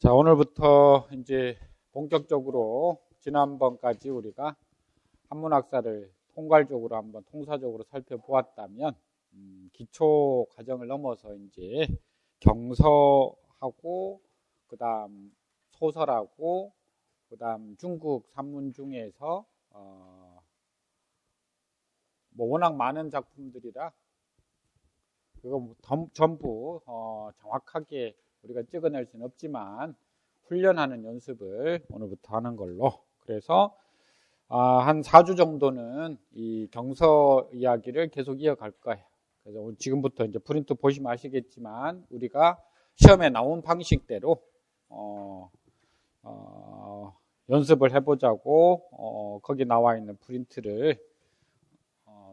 자, 오늘부터 이제 본격적으로 지난번까지 우리가 한문학사를 통괄적으로 한번 통사적으로 살펴보았다면 기초 과정을 넘어서 이제 경서하고 그다음 소설하고 그다음 중국 산문 중에서 뭐 워낙 많은 작품들이라 그거 전부 정확하게 우리가 찍어낼 수는 없지만 훈련하는 연습을 오늘부터 하는 걸로. 그래서 한 4주 정도는 이 경서 이야기를 계속 이어갈 거예요. 그래서 지금부터 이제 프린트 보시면 아시겠지만 우리가 시험에 나온 방식대로 연습을 해보자고 거기 나와 있는 프린트를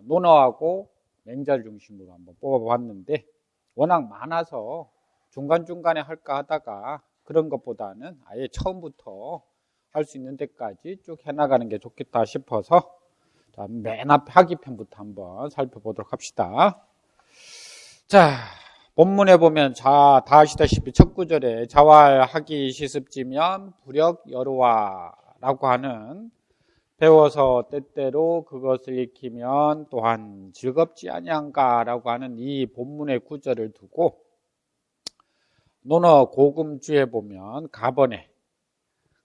논어하고 맹자를 중심으로 한번 뽑아봤는데 워낙 많아서 중간중간에 할까 하다가 그런 것보다는 아예 처음부터 할 수 있는 데까지 쭉 해나가는 게 좋겠다 싶어서 자, 맨 앞에 하기편부터 한번 살펴보도록 합시다. 자, 본문에 보면 다 아시다시피 첫 구절에 자활하기 시습지면 불역 여로와라고 하는 배워서 때때로 그것을 익히면 또한 즐겁지 아니한가라고 하는 이 본문의 구절을 두고 논어 고금주에 보면 가번에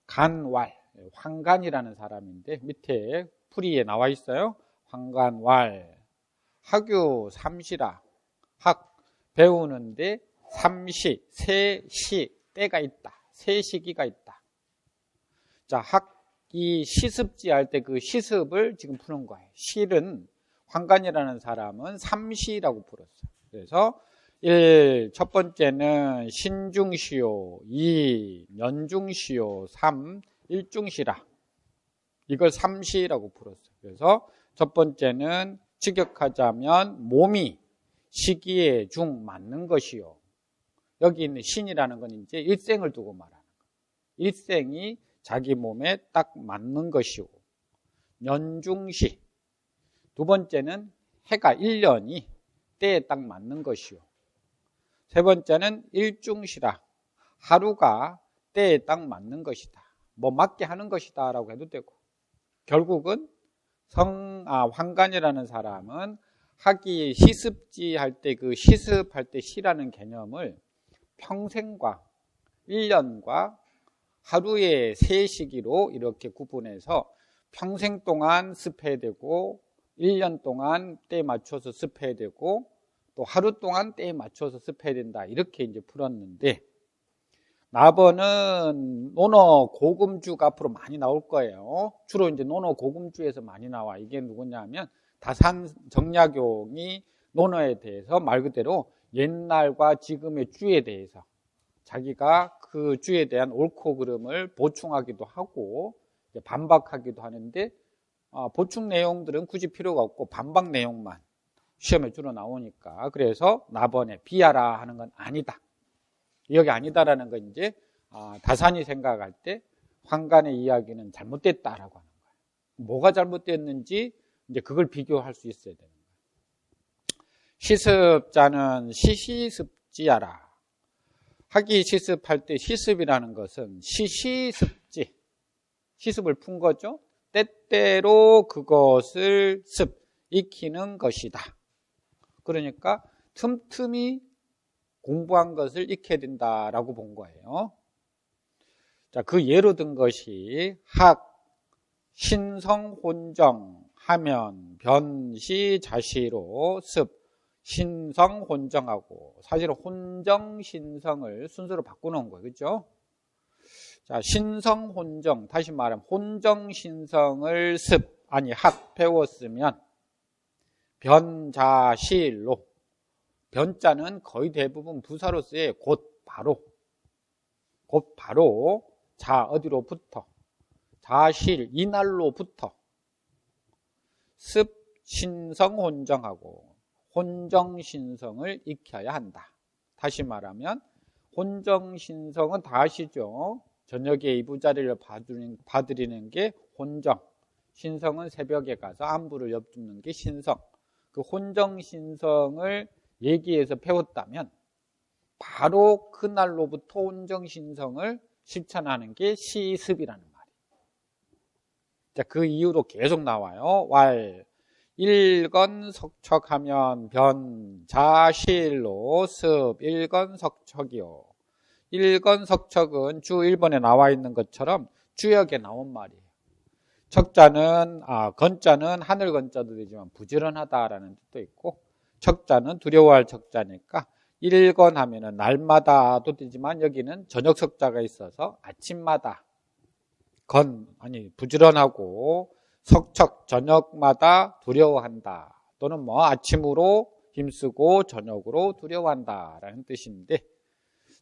간왈, 황간이라는 사람인데 밑에 풀이에 나와 있어요. 황간왈, 학유 삼시라, 학 배우는데 삼시, 세시 때가 있다. 세 시기가 있다. 자, 학이 시습지 할 때 그 시습을 지금 푸는 거예요. 실은 황간이라는 사람은 삼시라고 불었어요. 그래서 1. 첫 번째는 신중시요, 2. 연중시요, 3. 일중시라. 이걸 삼시라고 불었어요. 그래서 첫 번째는 직역하자면 몸이 시기에 중 맞는 것이요. 여기 있는 신이라는 건 이제 일생을 두고 말하는 거예요. 일생이 자기 몸에 딱 맞는 것이요. 연중시. 두 번째는 해가 1년이 때에 딱 맞는 것이요. 세 번째는 일중시라. 하루가 때에 딱 맞는 것이다. 뭐 맞게 하는 것이다 라고 해도 되고 결국은 황간이라는 사람은 학이 시습지 할 때 그 시습할 때 시라는 개념을 평생과 1년과 하루의 세 시기로 이렇게 구분해서 평생 동안 습해야 되고 1년 동안 때에 맞춰서 습해야 되고 또 하루 동안 때에 맞춰서 습해야 된다. 이렇게 이제 풀었는데 나번은 논어 고금주가 앞으로 많이 나올 거예요. 주로 이제 논어 고금주에서 많이 나와. 이게 누구냐면 다산 정약용이 논어에 대해서 말 그대로 옛날과 지금의 주에 대해서 자기가 그 주에 대한 옳고 그름을 보충하기도 하고 반박하기도 하는데 보충 내용들은 굳이 필요가 없고 반박 내용만 시험에 주로 나오니까 그래서 나번에 비하라 하는 건 아니다. 여기 아니다라는 건 이제 다산이 생각할 때 황간의 이야기는 잘못됐다라고 하는 거예요. 뭐가 잘못됐는지 이제 그걸 비교할 수 있어야 되는 거예요. 시습자는 시시습지하라. 학이 시습할 때 시습이라는 것은 시시습지, 시습을 푼 거죠. 때때로 그것을 익히는 것이다. 그러니까 틈틈이 공부한 것을 익혀야 된다라고 본 거예요. 자, 그 예로 든 것이 학, 신성혼정 하면 변시 자시로 습, 신성혼정하고 사실 혼정신성을 순서로 바꿔놓은 거예요. 그렇죠? 자, 신성혼정, 다시 말하면 혼정신성을 학 배웠으면 변자시일로 변자는 거의 대부분 부사로 쓰여요. 곧 바로 자 어디로부터 자실 이날로부터 신성혼정하고 혼정신성을 익혀야 한다. 다시 말하면 혼정신성은 다 아시죠? 저녁에 이부자리를 봐드리는 게 혼정, 신성은 새벽에 가서 안부를 엿듣는 게 신성. 그 혼정신성을 얘기해서 배웠다면 바로 그날로부터 혼정신성을 실천하는 게 시습이라는 말이에요. 자, 그 이유로 계속 나와요. 왈 일건석척하면 변자실로 습 일건석척이요. 일건석척은 주 1번에 나와 있는 것처럼 주역에 나온 말이에요. 척자는 건자는 하늘 건자도 되지만 부지런하다라는 뜻도 있고, 척자는 두려워할 척자니까 일건하면은 날마다도 되지만 여기는 저녁 석자가 있어서 아침마다 부지런하고 석척 저녁마다 두려워한다, 또는 뭐 아침으로 힘쓰고 저녁으로 두려워한다라는 뜻인데,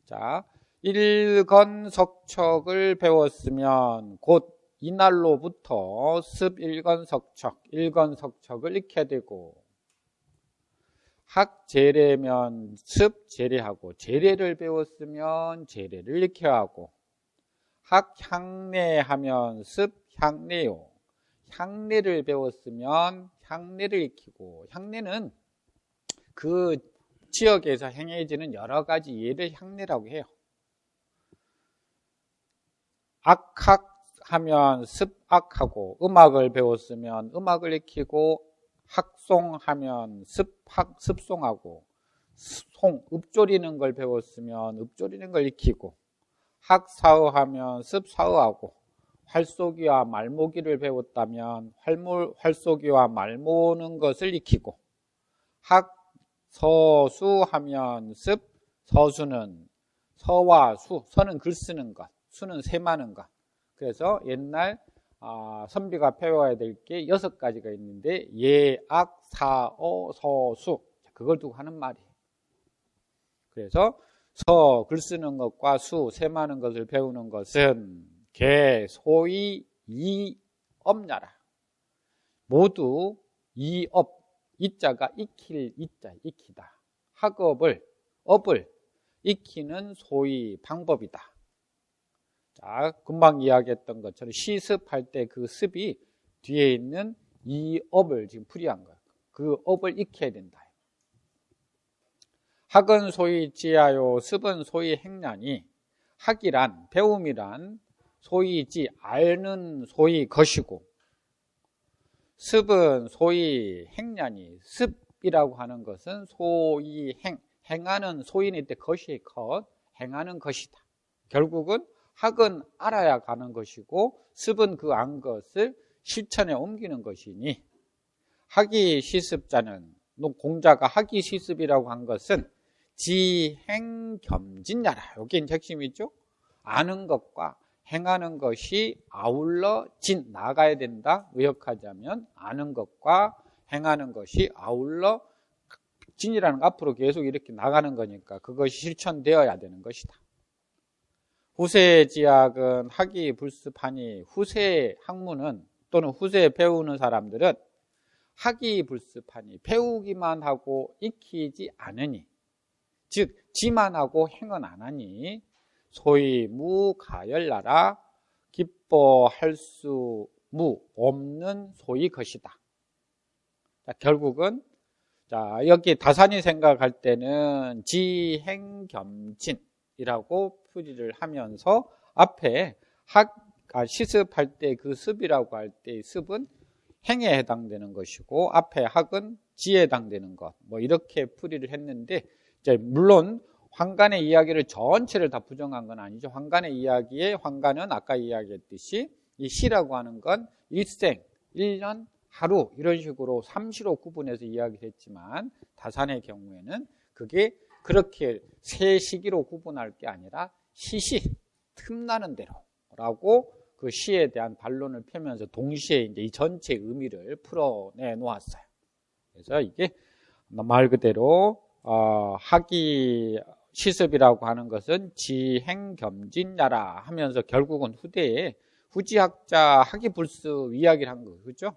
자, 일건석척을 배웠으면 곧 이날로부터 습 일건석척을 익혀야 되고, 학제례면 습 제례하고, 제례를 배웠으면 제례를 익혀야 하고, 학향례하면 습 향례요. 향례를 배웠으면 향례를 익히고, 향례는 그 지역에서 행해지는 여러 가지 예를 향례라고 해요. 악학하면 습악하고, 음악을 배웠으면 음악을 익히고, 학송하면 습송하고, 읍조리는 걸 배웠으면 읍조리는 걸 익히고, 학사의하면 습사의하고, 활쏘기와 말모기를 배웠다면 활쏘기와 말모는 것을 익히고, 학서수하면 서수는 서와 서는 글 쓰는 것, 수는 셈하는 것. 그래서 옛날 선비가 배워야 될 게 6가지가 있는데 예악 사어 서수, 그걸 두고 하는 말이에요. 그래서 글 쓰는 것과 셈하는 것을 배우는 것은 개, 소위, 이업야라. 모두 이업, 이자가 익힐 이자, 익히다. 업을 익히는 소위 방법이다. 자, 금방 이야기했던 것처럼 시습할 때 그 습이 뒤에 있는 이업을 지금 풀이한 거예요. 그 업을 익혀야 된다. 학은 소위 지하요, 습은 소위 행냐니. 학이란, 배움이란 소위 지, 알는 소위 것이고, 습은 소위 행냐니. 습이라고 하는 것은 소위 행하는 소인일 때 것이 행하는 것이다. 결국은 학은 알아야 가는 것이고, 습은 그 안 것을 실천에 옮기는 것이니, 학이 시습자는, 공자가 학이 시습이라고 한 것은 지행겸진야라. 여기 핵심이죠. 아는 것과 행하는 것이 아울러 나가야 된다. 의역하자면 아는 것과 행하는 것이 아울러 진이라는 거 앞으로 계속 이렇게 나가는 거니까 그것이 실천되어야 되는 것이다. 후세지학은 학이 불습하니, 후세 학문은 또는 후세 배우는 사람들은 학이 불습하니, 배우기만 하고 익히지 않으니, 즉 지만 하고 행은 안 하니 소위 무가열나라, 기뻐할 수 없는 소위 것이다. 자, 결국은 여기 다산이 생각할 때는 지행겸진이라고 풀이를 하면서 앞에 시습할 때 그 습이라고 할 때 습은 행에 해당되는 것이고, 앞에 학은 지에 해당되는 것, 뭐 이렇게 풀이를 했는데, 물론 환관의 이야기를 전체를 다 부정한 건 아니죠. 환관의 이야기에 환관은 아까 이야기했듯이 이 시라고 하는 건 일생, 1년, 하루 이런 식으로 삼시로 구분해서 이야기를 했지만, 다산의 경우에는 그게 그렇게 세 시기로 구분할 게 아니라 시시, 틈나는 대로라고 그 시에 대한 반론을 펴면서 동시에 이제 이 전체 의미를 풀어내 놓았어요. 그래서 이게 말 그대로 학이 시습이라고 하는 것은 지행겸진야라 하면서 결국은 후대에 후지학자 학이불습 이야기를 한 거죠. 그렇죠?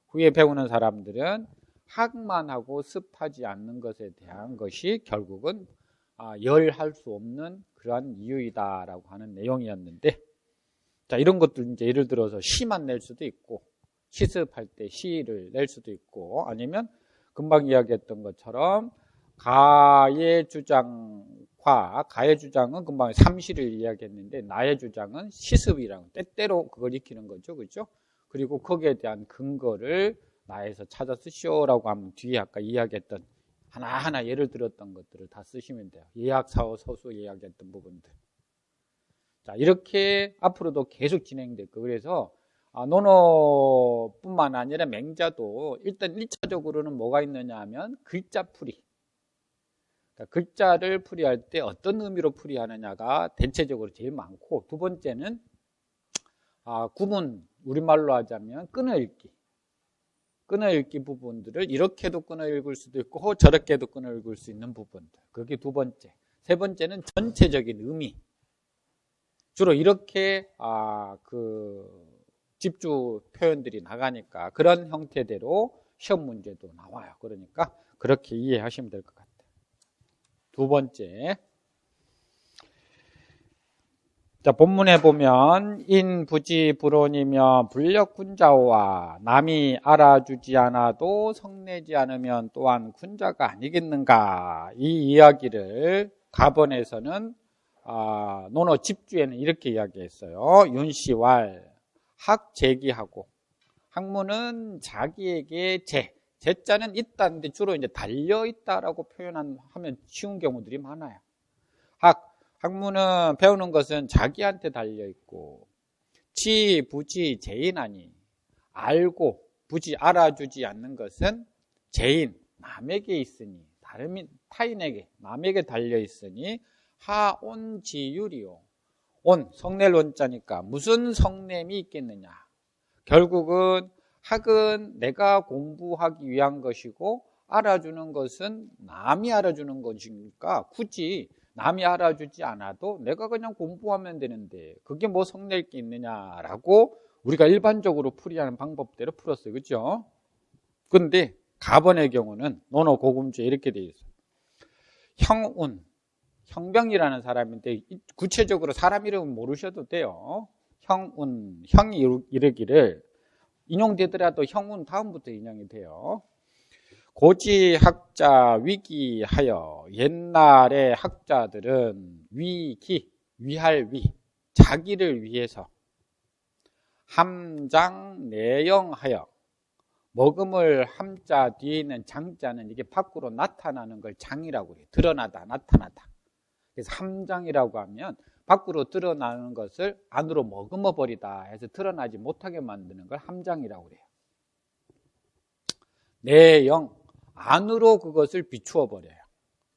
후에 배우는 사람들은 학만 하고 습하지 않는 것에 대한 것이 결국은 열할 수 없는 그러한 이유이다라고 하는 내용이었는데, 자, 이런 것들 이제 예를 들어서 시만 낼 수도 있고, 시습할 때 시를 낼 수도 있고, 아니면 금방 이야기했던 것처럼 가의 주장과 가의 주장은 금방 삼시를 이야기했는데 나의 주장은 시습이라고 때때로 그걸 익히는 거죠. 그죠? 그리고 거기에 대한 근거를 나에서 찾아 쓰시오라고 하면 뒤에 아까 이야기했던 하나하나 예를 들었던 것들을 다 쓰시면 돼요. 예약사후 서수 이야기했던 부분들. 자, 이렇게 앞으로도 계속 진행될 거예요. 그래서 논어뿐만 아니라 맹자도 일단 1차적으로는 뭐가 있느냐 하면 글자 풀이. 그러니까 글자를 풀이할 때 어떤 의미로 풀이하느냐가 대체적으로 제일 많고, 두 번째는 구문, 우리말로 하자면 끊어읽기. 끊어읽기 부분들을 이렇게도 끊어읽을 수도 있고 저렇게도 끊어읽을 수 있는 부분들. 그게 두 번째. 세 번째는 전체적인 의미. 주로 이렇게 집주 표현들이 나가니까 그런 형태대로 시험 문제도 나와요. 그러니까 그렇게 이해하시면 될 것 같아요. 두 번째. 자, 본문에 보면 인부지 불온이며 불력군자와 남이 알아주지 않아도 성내지 않으면 또한 군자가 아니겠는가, 이 이야기를 가번에서는 논어 집주에는 이렇게 이야기했어요. 윤씨왈 학 제기하고, 학문은 자기에게 제자는 있다는데 주로 이제 달려있다라고 표현하면 쉬운 경우들이 많아요. 학문은 배우는 것은 자기한테 달려있고, 부지 제인하니, 알고 부지 알아주지 않는 것은 제인 남에게 있으니, 타인에게 남에게 달려있으니 하온지율이요. 온 성낼 원자니까 무슨 성냄이 있겠느냐. 결국은 학은 내가 공부하기 위한 것이고 알아주는 것은 남이 알아주는 것이니까 굳이 남이 알아주지 않아도 내가 그냥 공부하면 되는데 그게 뭐 성낼 게 있느냐라고 우리가 일반적으로 풀이하는 방법대로 풀었어요. 그렇죠? 그런데 가번의 경우는 논어 고금주에 이렇게 되어 있어요. 형운, 형병이라는 사람인데 구체적으로 사람 이름은 모르셔도 돼요. 형운, 형이 이르기를, 인용되더라도 형운 다음부터 인용이 돼요. 고지학자 위기하여, 옛날의 학자들은 위할 위, 자기를 위해서 함장 내영하여, 먹음을 함자 뒤에 있는 장자는 이게 밖으로 나타나는 걸 장이라고 해요. 드러나다, 나타나다. 그래서 함장이라고 하면 밖으로 드러나는 것을 안으로 머금어 버리다 해서 드러나지 못하게 만드는 걸 함장이라고 해요. 내영, 안으로 그것을 비추어 버려요.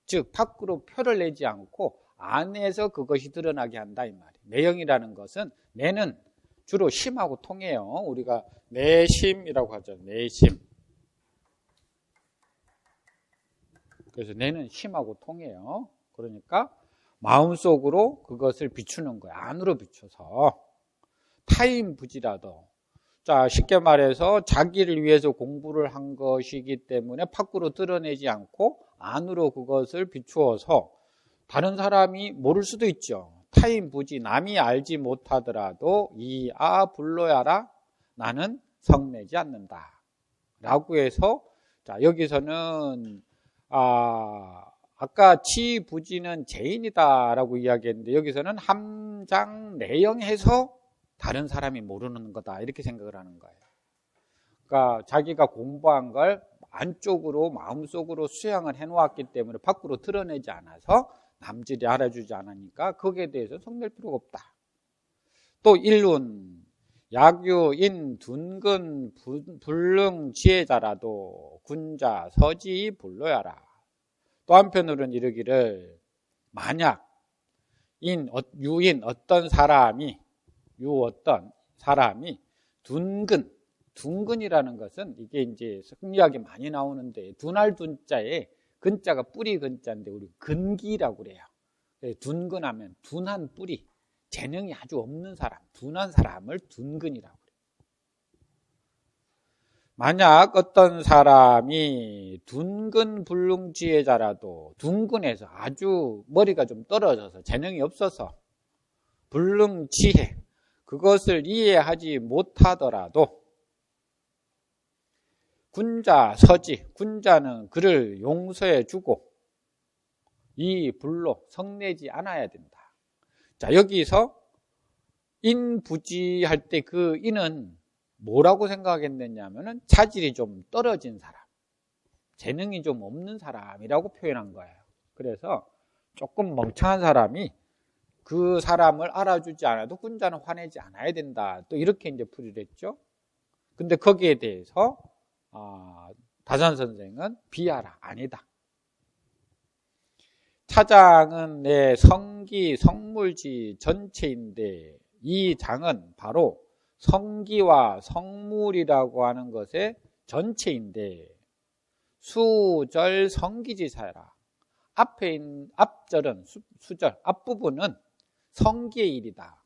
즉 밖으로 표를 내지 않고 안에서 그것이 드러나게 한다 이 말이에요. 내영이라는 것은, 내는 주로 심하고 통해요. 우리가 내심이라고 하죠. 내심. 그래서 내는 심하고 통해요. 그러니까 마음속으로 그것을 비추는 거예요. 안으로 비춰서. 타인부지라도, 자, 쉽게 말해서 자기를 위해서 공부를 한 것이기 때문에 밖으로 드러내지 않고 안으로 그것을 비추어서 다른 사람이 모를 수도 있죠. 타인부지, 남이 알지 못하더라도 불러야라, 나는 성내지 않는다 라고 해서, 자, 여기서는 아까 치부지는 제인이다 라고 이야기했는데 여기서는 함장 내영해서 다른 사람이 모르는 거다 이렇게 생각을 하는 거예요. 그러니까 자기가 공부한 걸 안쪽으로 마음속으로 수양을 해놓았기 때문에 밖으로 드러내지 않아서 남들이 알아주지 않으니까 거기에 대해서 성낼 필요가 없다. 또 일륜 약유인 둔근 불능 지혜자라도 군자 서지 불러야라. 또 한편으로는 이르기를, 만약 유인 어떤 사람이 둔근이라는 것은 이게 이제 성리학이 많이 나오는데, 둔할 둔자에 근자가 뿌리 근자인데 우리 근기라고 그래요. 둔근하면 둔한 뿌리, 재능이 아주 없는 사람, 둔한 사람을 둔근이라고 그래요. 만약 어떤 사람이 둔근 불능지혜자라도, 둔근해서 아주 머리가 좀 떨어져서 재능이 없어서 불능지혜, 그것을 이해하지 못하더라도 군자 서지, 군자는 그를 용서해 주고 이 불로 성내지 않아야 된다. 자, 여기서 인부지 할 때 그 인은 뭐라고 생각했느냐면은 차질이 좀 떨어진 사람, 재능이 좀 없는 사람이라고 표현한 거예요. 그래서 조금 멍청한 사람이 그 사람을 알아주지 않아도 군자는 화내지 않아야 된다. 또 이렇게 이제 풀이를 했죠. 근데 거기에 대해서 다산 선생은 비하라, 아니다. 차장은 내 성기, 성물지 전체인데 이 장은 바로 성기와 성물이라고 하는 것의 전체인데 수절 성기지사라. 앞에 있는 앞절은 수절, 앞부분은 성기의 일이다.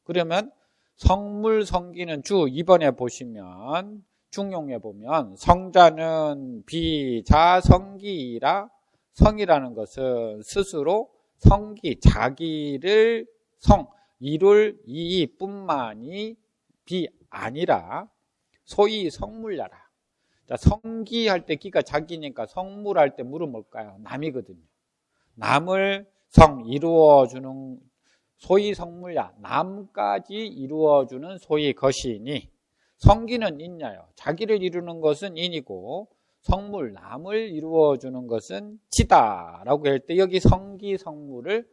그러면 성물 성기는 주 2번에 보시면 중용에 보면 성자는 비자성기이라. 성이라는 것은 스스로 성기, 자기를 이룰 이뿐만이 비 아니라 소위 성물야라. 자, 성기할 때 기가 자기니까 성물할 때 물은 뭘까요? 남이거든요. 남을 이루어주는 소위 성물야, 남까지 이루어주는 소위 것이니 성기는 인야요. 자기를 이루는 것은 인이고 성물, 남을 이루어주는 것은 지다라고 할 때 여기 성기, 성물을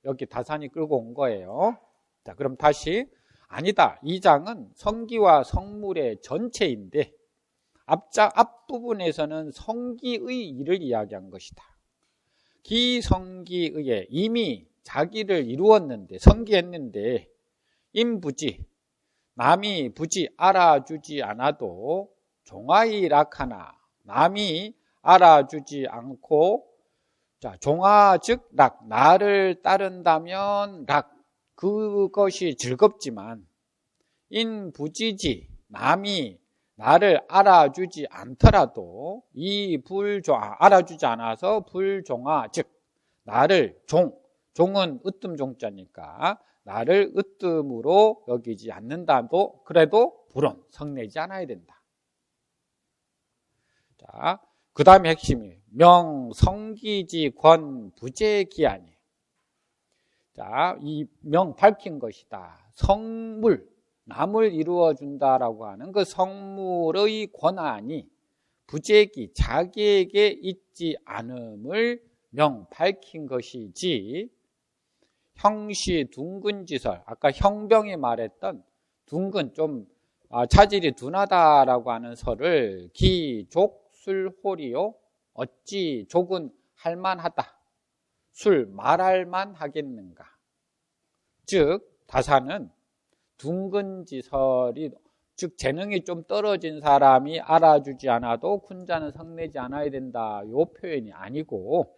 여기 다산이 끌고 온 거예요. 자, 그럼 다시 아니다. 이 장은 성기와 성물의 전체인데 앞부분에서는 성기의 일을 이야기한 것이다. 기성기의에 이미 자기를 이루었는데 성기했는데 임부지 남이 부지 알아주지 않아도 종아이락하나 남이 알아주지 않고 자 종아 즉 락 나를 따른다면 락 그것이 즐겁지만 인부지지 남이 나를 알아주지 않더라도 이 불종아 알아주지 않아서 불종아 즉 나를 종은 으뜸 종자니까 나를 으뜸으로 여기지 않는다도 그래도 불온 성내지 않아야 된다. 자, 그 다음에 핵심이 명성기지 권부재기하니. 자, 이 명 밝힌 것이다. 성물, 남을 이루어준다라고 하는 그 성물의 권한이 부재기, 자기에게 있지 않음을 명 밝힌 것이지 형시 둥근지설, 아까 형병이 말했던 둥근 좀 차질이 둔하다라고 하는 설을 기족술홀이요 어찌 족은 할만하다 술 말할만 하겠는가. 즉 다사는 둥근지설이 즉 재능이 좀 떨어진 사람이 알아주지 않아도 군자는 성내지 않아야 된다 요 표현이 아니고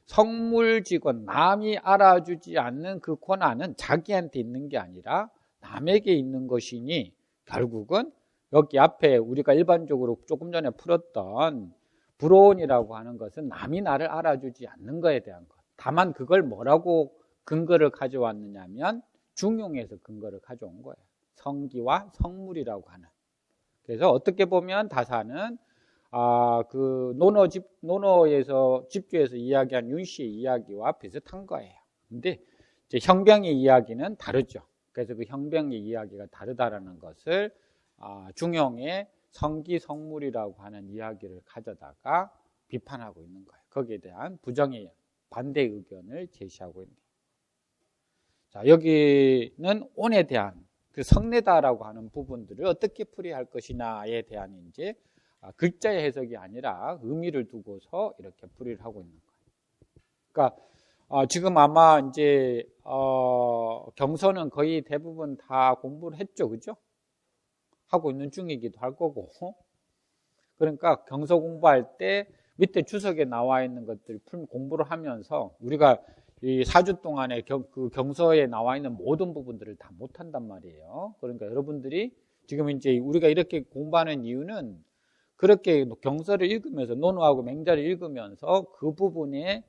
성물직원 남이 알아주지 않는 그 권한은 자기한테 있는 게 아니라 남에게 있는 것이니 결국은 여기 앞에 우리가 일반적으로 조금 전에 풀었던 불온이라고 하는 것은 남이 나를 알아주지 않는 것에 대한 것. 다만 그걸 뭐라고 근거를 가져왔느냐면 중용에서 근거를 가져온 거예요. 성기와 성물이라고 하는. 그래서 어떻게 보면 다사는 그 논어에서 집주에서 이야기한 윤씨의 이야기와 비슷한 거예요. 근데 이제 형병의 이야기는 다르죠. 그래서 그 형병의 이야기가 다르다라는 것을 중용의 성기 성물이라고 하는 이야기를 가져다가 비판하고 있는 거예요. 거기에 대한 부정의 반대 의견을 제시하고 있는 거예요. 자, 여기는 온에 대한 그 성내다라고 하는 부분들을 어떻게 풀이할 것이냐에 대한 이제 글자의 해석이 아니라 의미를 두고서 이렇게 풀이를 하고 있는 거예요. 그러니까 지금 아마 이제 경서는 거의 대부분 다 공부를 했죠, 그죠? 하고 있는 중이기도 할 거고. 그러니까 경서 공부할 때 밑에 주석에 나와 있는 것들 공부를 하면서 우리가 이 4주 동안에 그 경서에 나와 있는 모든 부분들을 다 못한단 말이에요. 그러니까 여러분들이 지금 이제 우리가 이렇게 공부하는 이유는 그렇게 경서를 읽으면서 논어하고 맹자를 읽으면서 그 부분에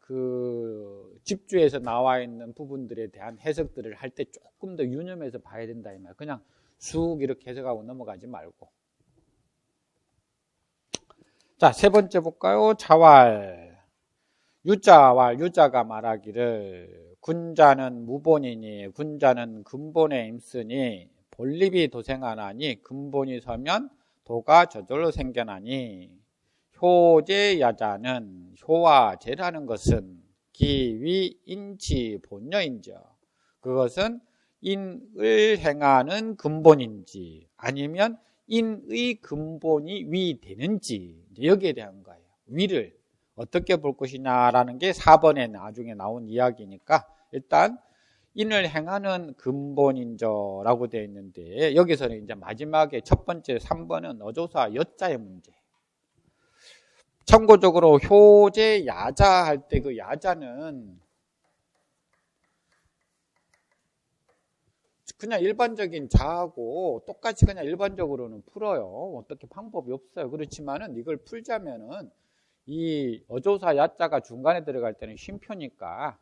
그 집주에서 나와 있는 부분들에 대한 해석들을 할 때 조금 더 유념해서 봐야 된다 이 말. 그냥 쑥 이렇게 해석하고 넘어가지 말고. 자, 세 번째 볼까요? 자왈. 유자와 유자가 말하기를 군자는 무본이니 군자는 근본에 임쓰니 본립이 도생하나니 근본이 서면 도가 저절로 생겨나니 효제야자는 효와 제라는 것은 기위 인치 본여인지 그것은 인을 행하는 근본인지 아니면 인의 근본이 위 되는지 여기에 대한 거예요. 위를 어떻게 볼 것이냐라는 게 4번에 나중에 나온 이야기니까 일단 인을 행하는 근본인저라고 되어 있는데 여기서는 이제 마지막에 첫 번째 3번은 어조사 여자의 문제. 참고적으로 효제 야자 할 때 그 야자는 그냥 일반적인 자하고 똑같이 그냥 일반적으로는 풀어요. 어떻게 방법이 없어요. 그렇지만은 이걸 풀자면은 이 어조사 야자가 중간에 들어갈 때는 쉼표니까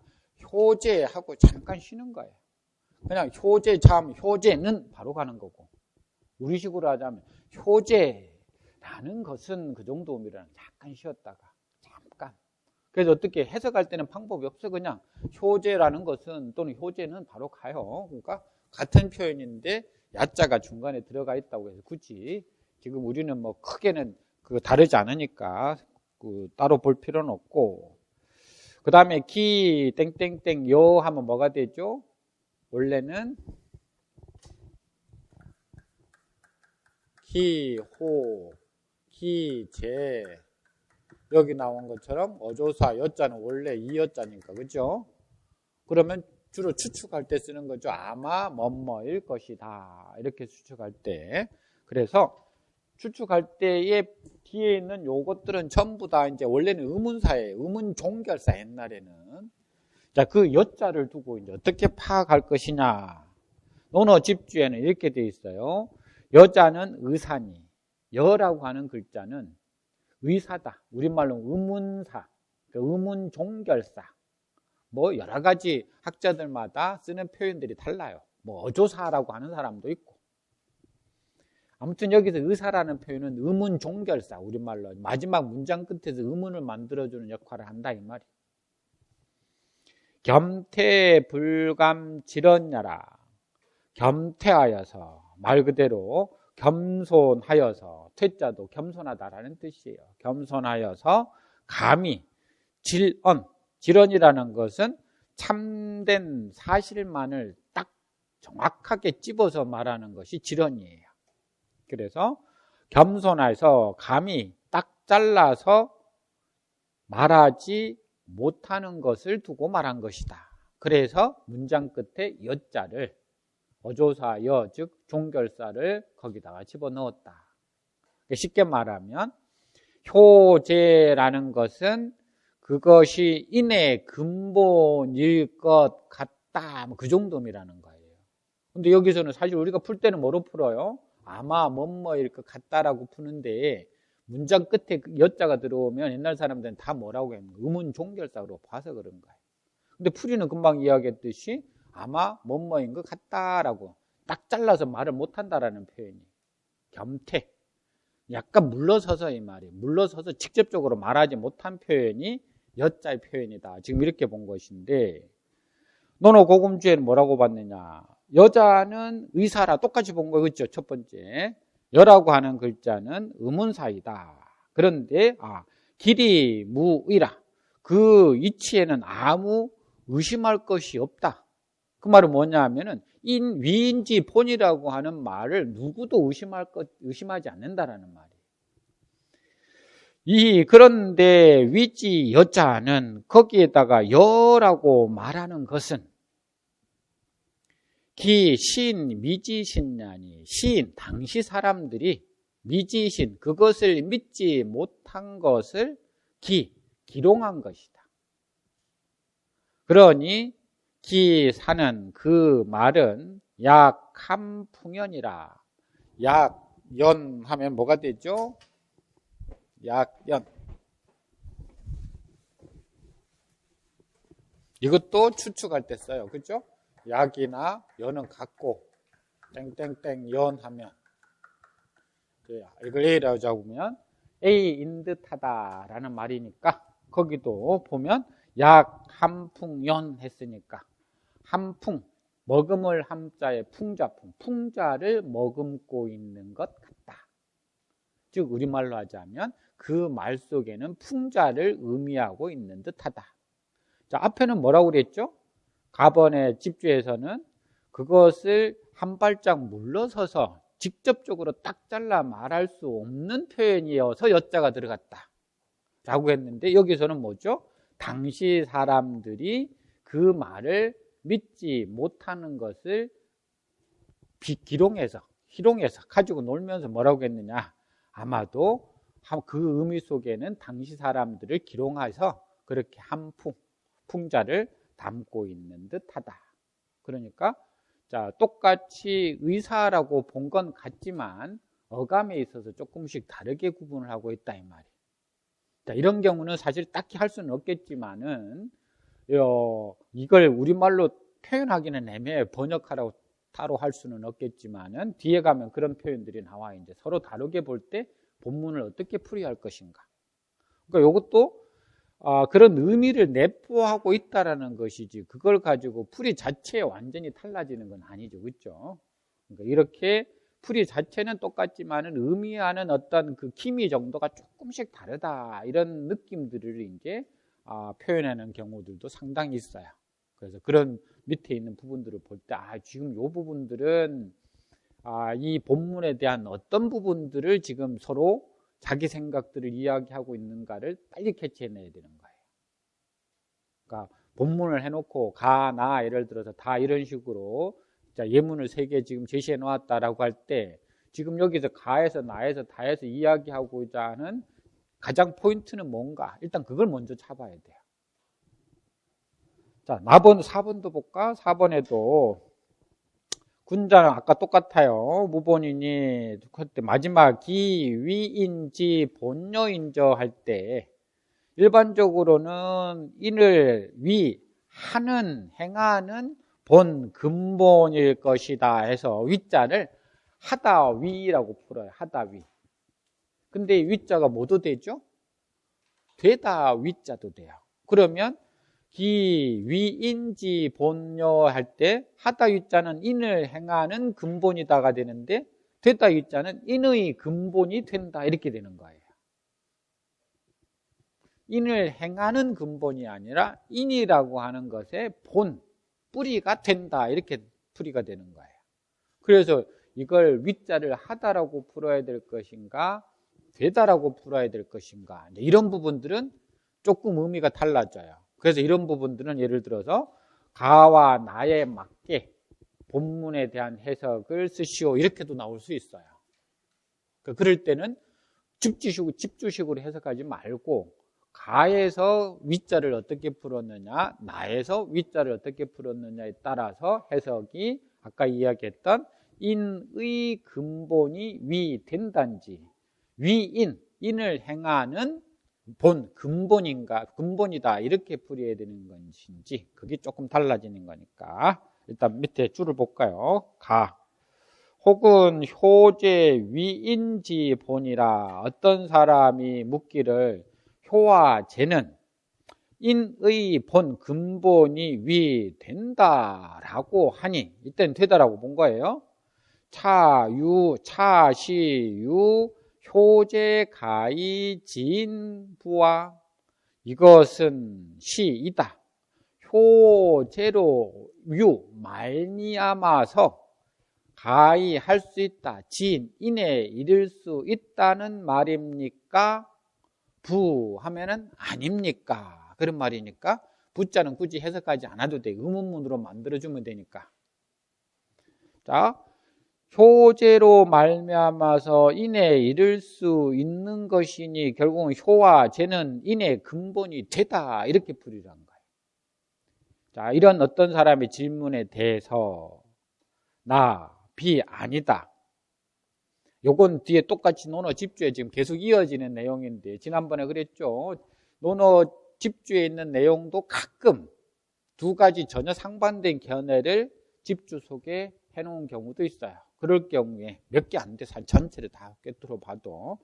효제하고 잠깐 쉬는 거예요. 그냥 효제 참 효제는 바로 가는 거고 우리식으로 하자면 효제라는 것은 그 정도 의미라는 잠깐 쉬었다가 잠깐. 그래서 어떻게 해석할 때는 방법이 없어. 그냥 효제라는 것은 또는 효제는 바로 가요. 그러니까 같은 표현인데 야자가 중간에 들어가 있다고 해서 굳이 지금 우리는 뭐 크게는 그 다르지 않으니까 그 따로 볼 필요는 없고 그 다음에 기 땡땡땡 요 하면 뭐가 되죠? 원래는 기, 호, 기, 제 여기 나온 것처럼 어조사 여자는 원래 이 여자니까 그죠? 그러면 주로 추측할 때 쓰는 거죠. 아마 뭐뭐일 것이다 이렇게 추측할 때. 그래서 추측할 때에 뒤에 있는 요것들은 전부 다 이제 원래는 의문사예요. 의문 종결사 옛날에는. 자, 그 여자를 두고 이제 어떻게 파악할 것이냐. 논어 집주에는 이렇게 돼 있어요. 여자는 의사니, 여라고 하는 글자는 의사다. 우리말로 의문사, 의문 종결사. 뭐 여러 가지 학자들마다 쓰는 표현들이 달라요. 뭐 어조사라고 하는 사람도 있고. 아무튼 여기서 의사라는 표현은 의문 종결사, 우리말로 마지막 문장 끝에서 의문을 만들어주는 역할을 한다 이 말이에요. 겸태 불감 지런야라. 겸태하여서 말 그대로 겸손하여서 퇴자도 겸손하다라는 뜻이에요. 겸손하여서 감히 질언이라는 것은 참된 사실만을 딱 정확하게 찝어서 말하는 것이 질언이에요. 그래서 겸손해서 감히 딱 잘라서 말하지 못하는 것을 두고 말한 것이다. 그래서 문장 끝에 여자를 어조사 여, 즉 종결사를 거기다가 집어넣었다. 쉽게 말하면 효제라는 것은 그것이 인의 근본일 것 같다. 그 정도미라는 거예요. 근데 여기서는 사실 우리가 풀 때는 뭐로 풀어요? 아마 뭐뭐일 것 같다라고 푸는데 문장 끝에 여자가 들어오면 옛날 사람들은 다 뭐라고 했는 거예요? 의문 종결사로 봐서 그런 거예요. 근데 풀이는 금방 이야기했듯이 아마 뭐뭐인 것 같다라고 딱 잘라서 말을 못한다라는 표현이 겸태. 약간 물러서서 이 말이에요. 물러서서 직접적으로 말하지 못한 표현이 여자의 표현이다. 지금 이렇게 본 것인데 논어 고금주에는 뭐라고 봤느냐. 여자는 의사라 똑같이 본 거 그렇죠. 첫 번째 여라고 하는 글자는 의문사이다. 그런데 길이 무의라. 그 이치에는 아무 의심할 것이 없다. 그 말은 뭐냐 하면은 위인지 본이라고 하는 말을 누구도 의심하지 않는다라는 말이에요. 그런데 위지 여자는 거기에다가 여라고 말하는 것은 시인 미지신냐니 시인 당시 사람들이 미지신 그것을 믿지 못한 것을 기롱한 것이다. 그러니 기사는 그 말은 약함풍연이라. 약연 하면 뭐가 되죠? 약연. 이것도 추측할 때 써요. 그렇죠? 약이나 연은 같고 땡땡땡 연 하면 이걸 A라고 잡으면 A인 듯하다라는 말이니까 거기도 보면 약 한풍연 했으니까 한풍, 머금을 함자의 풍자풍, 풍자를 머금고 있는 것 같다. 즉 우리말로 하자면 그 말 속에는 풍자를 의미하고 있는 듯하다. 자, 앞에는 뭐라고 그랬죠? 가번의 집주에서는 그것을 한 발짝 물러서서 직접적으로 딱 잘라 말할 수 없는 표현이어서 여자가 들어갔다 라고 했는데, 여기서는 뭐죠? 당시 사람들이 그 말을 믿지 못하는 것을 희롱해서 가지고 놀면서 뭐라고 했느냐, 아마도 그 의미 속에는 당시 사람들을 기롱해서 그렇게 풍자를 담고 있는 듯하다. 그러니까 자, 똑같이 의사라고 본 건 같지만 어감에 있어서 조금씩 다르게 구분을 하고 있다 이 말이에요. 자, 이런 경우는 사실 딱히 할 수는 없겠지만은 이걸 우리말로 표현하기는 애매해. 번역하라고 따로 할 수는 없겠지만은 뒤에 가면 그런 표현들이 나와. 이제 서로 다르게 볼 때 본문을 어떻게 풀이할 것인가. 그러니까 이것도 그런 의미를 내포하고 있다라는 것이지, 그걸 가지고 풀이 자체에 완전히 달라지는 건 아니죠, 그렇죠? 그러니까 이렇게 풀이 자체는 똑같지만은 의미하는 어떤 그 기미 정도가 조금씩 다르다, 이런 느낌들을 이제 표현하는 경우들도 상당히 있어요. 그래서 그런 밑에 있는 부분들을 볼 때, 지금 이 부분들은 이 본문에 대한 어떤 부분들을 지금 서로 자기 생각들을 이야기하고 있는가를 빨리 캐치해내야 되는 거예요. 그러니까 본문을 해놓고 나 예를 들어서 다 이런 식으로 자, 예문을 3개 지금 제시해 놓았다라고 할 때, 지금 여기서 가에서 나에서 다에서 이야기하고자 하는 가장 포인트는 뭔가, 일단 그걸 먼저 잡아야 돼요. 자, 4번도 볼까? 4번에도 군자는 아까 똑같아요. 무본이니 그때 마지막 기, 위인지, 본여인저 할 때 일반적으로는 인을 하는, 행하는 본, 근본일 것이다 해서 위자를 하다 위라고 풀어요. 하다 위. 근데 위자가 뭐도 되죠? 되다 위자도 돼요. 그러면 기, 위인지, 본여 할 때 하다 위자는 인을 행하는 근본이다가 되는데, 되다 위자는 인의 근본이 된다 이렇게 되는 거예요. 인을 행하는 근본이 아니라 인이라고 하는 것의 본, 뿌리가 된다 이렇게 풀이가 되는 거예요. 그래서 이걸 위자를 하다라고 풀어야 될 것인가 되다라고 풀어야 될 것인가, 이런 부분들은 조금 의미가 달라져요. 그래서 이런 부분들은 예를 들어서 가와 나에 맞게 본문에 대한 해석을 쓰시오 이렇게도 나올 수 있어요. 그럴 때는 집주식으로 해석하지 말고 가에서 위자를 어떻게 풀었느냐, 나에서 위자를 어떻게 풀었느냐에 따라서 해석이 아까 이야기했던 인의 근본이 위된단지, 인을 행하는 본, 근본이다 이렇게 풀이해야 되는 것인지, 그게 조금 달라지는 거니까 일단 밑에 줄을 볼까요? 가 혹은 효제 위인지 본이라, 어떤 사람이 묻기를 효와 제는 인의 본 근본이 위된다라고 하니, 이때는 되다라고 본 거예요. 차시유 효제 가이 진부와, 이것은 시이다. 효제로 말미암아서 가이 할 수 있다. 인에 이를 수 있다는 말입니까? 부 하면은 아닙니까? 그런 말이니까 부자는 굳이 해석하지 않아도 돼. 의문문으로 만들어주면 되니까. 자, 효제로 말미암아서 인에 이를 수 있는 것이니 결국은 효와 제는 인의 근본이 되다 이렇게 풀이란 거예요. 자, 이런 어떤 사람의 질문에 대해서 아니다. 요건 뒤에 똑같이 논어 집주에 지금 계속 이어지는 내용인데, 지난번에 그랬죠. 논어 집주에 있는 내용도 가끔 두 가지 전혀 상반된 견해를 집주 속에 해놓은 경우도 있어요. 그럴 경우에 몇 개 안 돼서 전체를 다 꿰뚫어 봐도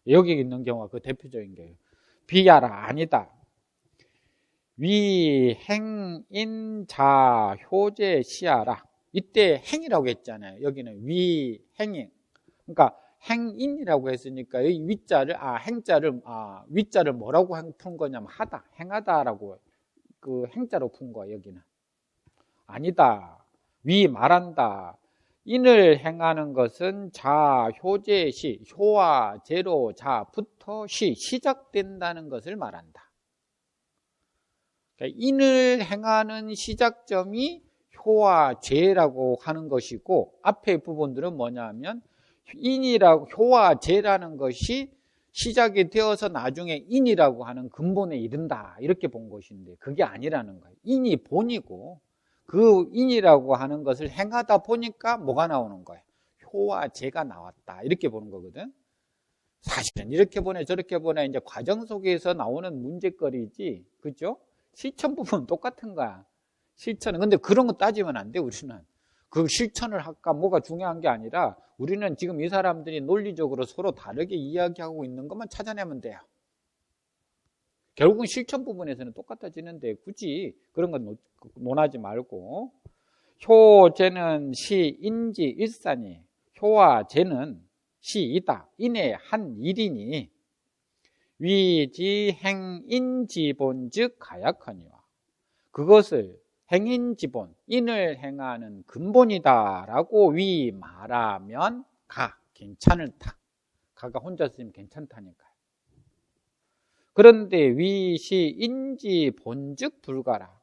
여기 있는 경우가 그 대표적인 거예요. 비야라 아니다. 위행인자 효제 시하라. 이때 행이라고 했잖아요. 여기는 위행인. 그러니까 행인이라고 했으니까 이 위자를 위자를 뭐라고 푼 거냐면 하다, 행하다라고 그 행자로 푼 거야. 여기는 아니다. 위 말한다. 인을 행하는 것은 자 효제시, 효와 제로 자부터 시작된다는 것을 말한다. 그러니까 인을 행하는 시작점이 효와 제라고 하는 것이고, 앞에 부분들은 뭐냐면 인이라고, 효와 제라는 것이 시작이 되어서 나중에 인이라고 하는 근본에 이른다, 이렇게 본 것인데 그게 아니라는 거예요. 인이 본이고 그 인이라고 하는 것을 행하다 보니까 뭐가 나오는 거예요? 효와 제가 나왔다, 이렇게 보는 거거든. 사실은 이렇게 보내 저렇게 보내 이제 과정 속에서 나오는 문제거리지, 그죠? 실천 부분은 똑같은 거야. 실천은. 근데 그런 거 따지면 안 돼. 우리는 그 실천을 할까 뭐가 중요한 게 아니라 우리는 지금 이 사람들이 논리적으로 서로 다르게 이야기하고 있는 것만 찾아내면 돼요. 결국은 실천 부분에서는 똑같아지는데 굳이 그런 건 논하지 말고, 효제는 시인지 일사니, 효와 제는 시이다, 인의 한 일이니 위지행인지본 즉 가약하니와, 그것을 행인지본, 인을 행하는 근본이다라고 위 말하면 가, 괜찮다. 가가 혼자 쓰면 괜찮다니까요. 그런데 위시인지 본즉 불가라.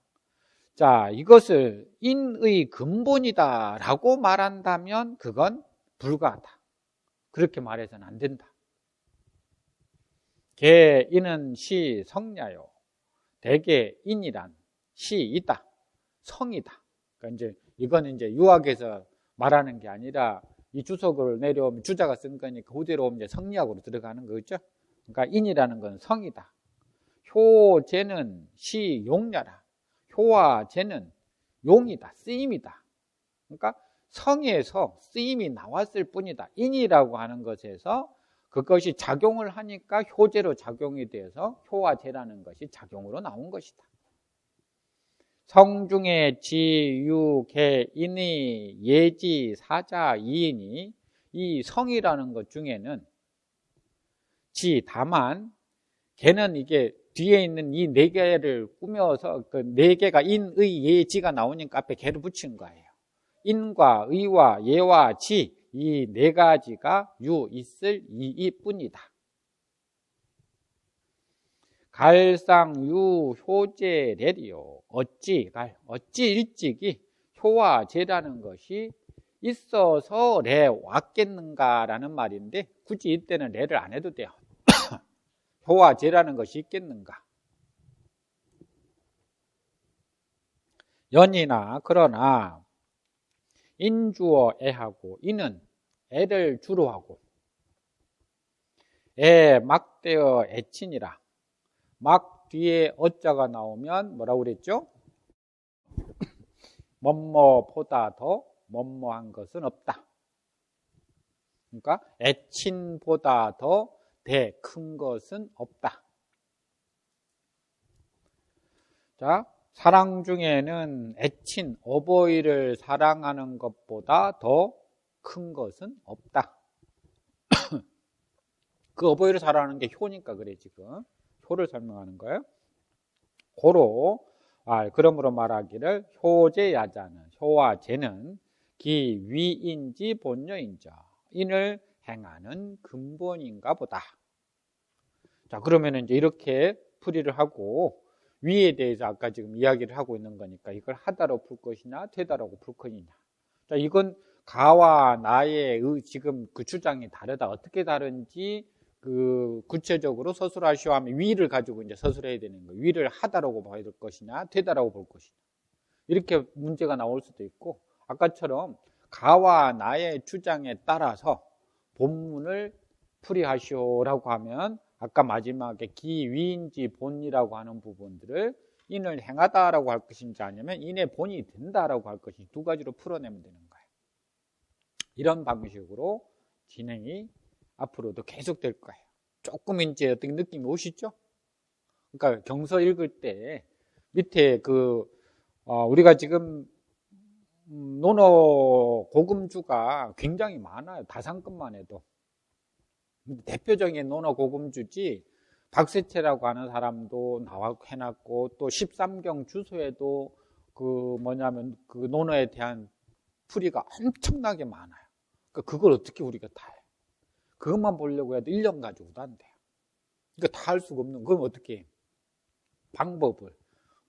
자, 이것을 인의 근본이다라고 말한다면 그건 불가하다. 그렇게 말해서는 안 된다. 개 인은 시 성야요. 대개 인이란 시이다, 성이다. 그러니까 이제 이거는 이제 유학에서 말하는 게 아니라 이 주석을 내려오면 주자가 쓴 거니까 그대로 이제 성리학으로 들어가는 거죠. 그러니까 인이라는 건 성이다. 효제는 시용야라. 효와 제는 용이다, 쓰임이다. 그러니까 성에서 쓰임이 나왔을 뿐이다. 인이라고 하는 것에서 그것이 작용을 하니까 효제로 작용이 돼서 효와 제라는 것이 작용으로 나온 것이다. 성 중에 지, 유, 개, 인이, 예지, 사자, 이인이, 이 성이라는 것 중에는 지, 다만 개는 이게 뒤에 있는 이 네 개를 꾸며서 그 네 개가 인, 의, 예, 지가 나오니까 앞에 개를 붙인 거예요. 인과 의와 예와 지, 이 네 가지가 유, 있을 이뿐이다. 갈상유 효제 레리요. 어찌 일찍이 효와 제라는 것이 있어서 레 왔겠는가라는 말인데, 굳이 이때는 레를 안 해도 돼요. 효와 제라는 것이 있겠는가? 연이나 그러나 인주어 애하고, 이는 애를 주로 하고, 애 막대어 애친이라. 막 뒤에 어자가 나오면 뭐라고 그랬죠? 뭐뭐보다 더 뭐뭐한 것은 없다. 그러니까 애친보다 더 대 큰 것은 없다. 자, 사랑 중에는 애친, 어버이를 사랑하는 것보다 더 큰 것은 없다. 그 어버이를 사랑하는 게 효니까 그래, 지금. 효를 설명하는 거예요. 고로, 그러므로 말하기를 효제야자는, 효와 제는 기위인지 본여인자, 인을 행하는 근본인가 보다. 자, 그러면 이제 이렇게 풀이를 하고, 위에 대해서 아까 지금 이야기를 하고 있는 거니까 이걸 하다로 풀 것이냐, 되다라고 풀 것이냐. 자, 이건 가와 나의 지금 그 주장이 다르다. 어떻게 다른지 그 구체적으로 서술하시오 하면 위를 가지고 이제 서술해야 되는 거예요. 위를 하다라고 봐야 될 것이냐, 되다라고 볼 것이냐. 이렇게 문제가 나올 수도 있고, 아까처럼 가와 나의 주장에 따라서 본문을 풀이하시오라고 하면 아까 마지막에 기위인지 본이라고 하는 부분들을 인을 행하다라고 할 것인지 아니면 인의 본이 된다라고 할 것인지 두 가지로 풀어내면 되는 거예요. 이런 방식으로 진행이 앞으로도 계속 될 거예요. 조금 이제 어떻게 느낌이 오시죠? 그러니까 경서 읽을 때 밑에 우리가 지금 논어 고금주가 굉장히 많아요. 다산급만 해도. 대표적인 논어 고금주지 박세채라고 하는 사람도 해놨고 또 13경 주소에도 그 논어에 대한 풀이가 엄청나게 많아요. 그걸 어떻게 우리가 다 해? 그것만 보려고 해도 1년 가지고도 안 돼요. 그러니까 다 할 수가 없는, 그럼 어떻게 해? 방법을.